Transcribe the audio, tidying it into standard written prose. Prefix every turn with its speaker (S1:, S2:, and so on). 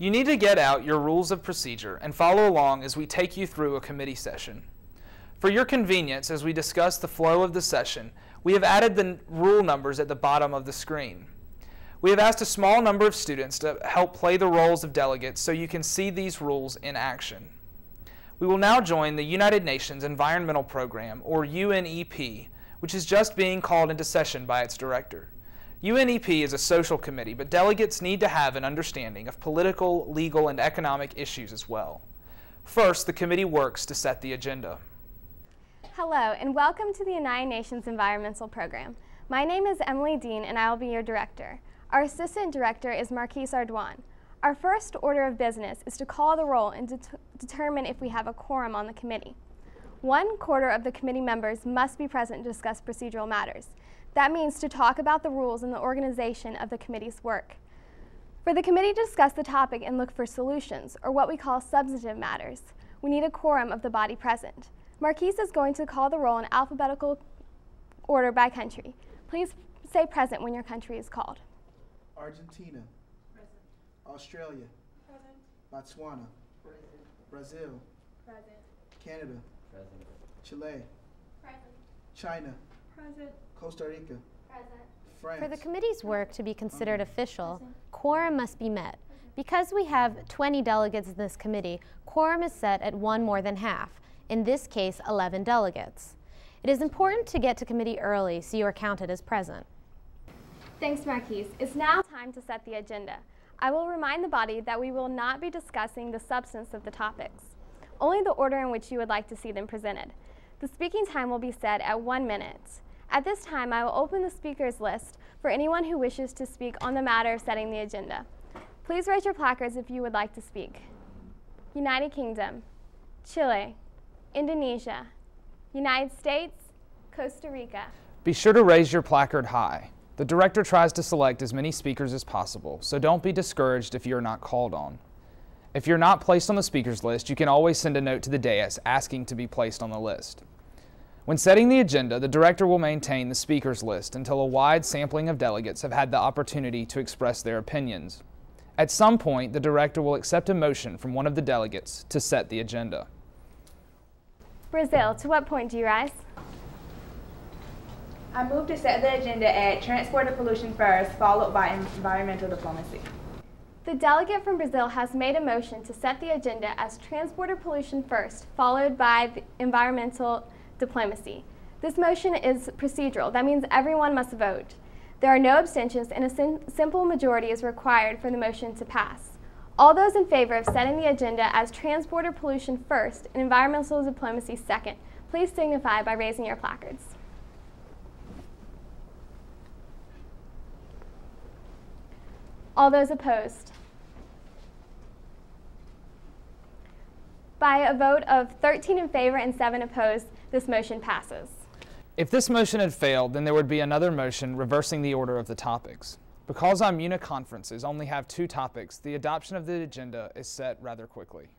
S1: You need to get out your rules of procedure and follow along as we take you through a committee session. For your convenience, as we discuss the flow of the session, we have added the rule numbers at the bottom of the screen. We have asked a small number of students to help play the roles of delegates so you can see these rules in action. We will now join the United Nations Environmental Program, or UNEP, which is just being called into session by its director. UNEP is a social committee, but delegates need to have an understanding of political, legal, and economic issues as well. First, the committee works to set the agenda.
S2: Hello, and welcome to the United Nations Environmental Program. My name is Emily Dean, and I will be your director. Our assistant director is Marquise Ardoin. Our first order of business is to call the roll and determine if we have a quorum on the committee. 1/4 of the committee members must be present to discuss procedural matters. That means to talk about the rules and the organization of the committee's work. For the committee to discuss the topic and look for solutions, or what we call substantive matters, we need a quorum of the body present. Marquise is going to call the roll in alphabetical order by country. Please say present when your country is called.
S3: Argentina. Present. Australia. Present. Botswana. Present. Brazil. Present. Canada. Present. Chile. Present. China. Present. Costa Rica. Present. France.
S4: For the committee's work to be considered official, quorum must be met. Because we have 20 delegates in this committee, quorum is set at one more than half, in this case 11 delegates. It is important to get to committee early so you are counted as present.
S2: Thanks, Marquise. It's now time to set the agenda. I will remind the body that we will not be discussing the substance of the topics, only the order in which you would like to see them presented. The speaking time will be set at 1 minute. At this time, I will open the speakers list for anyone who wishes to speak on the matter of setting the agenda. Please raise your placards if you would like to speak. United Kingdom, Chile, Indonesia, United States, Costa Rica.
S1: Be sure to raise your placard high. The director tries to select as many speakers as possible, so don't be discouraged if you're not called on. If you're not placed on the speakers list, you can always send a note to the dais asking to be placed on the list. When setting the agenda, the director will maintain the speakers list until a wide sampling of delegates have had the opportunity to express their opinions. At some point, the director will accept a motion from one of the delegates to set the agenda.
S2: Brazil, to what point do you rise?
S5: I move to set the agenda at transport and pollution first, followed by environmental diplomacy.
S2: The delegate from Brazil has made a motion to set the agenda as transport or pollution first, followed by the environmental diplomacy. This motion is procedural. That means everyone must vote. There are no abstentions, and a simple majority is required for the motion to pass. All those in favor of setting the agenda as transport or pollution first and environmental diplomacy second, please signify by raising your placards. All those opposed? By a vote of 13 in favor and 7 opposed, this motion passes.
S1: If this motion had failed, then there would be another motion reversing the order of the topics. Because IMUNA conferences only have 2 topics, the adoption of the agenda is set rather quickly.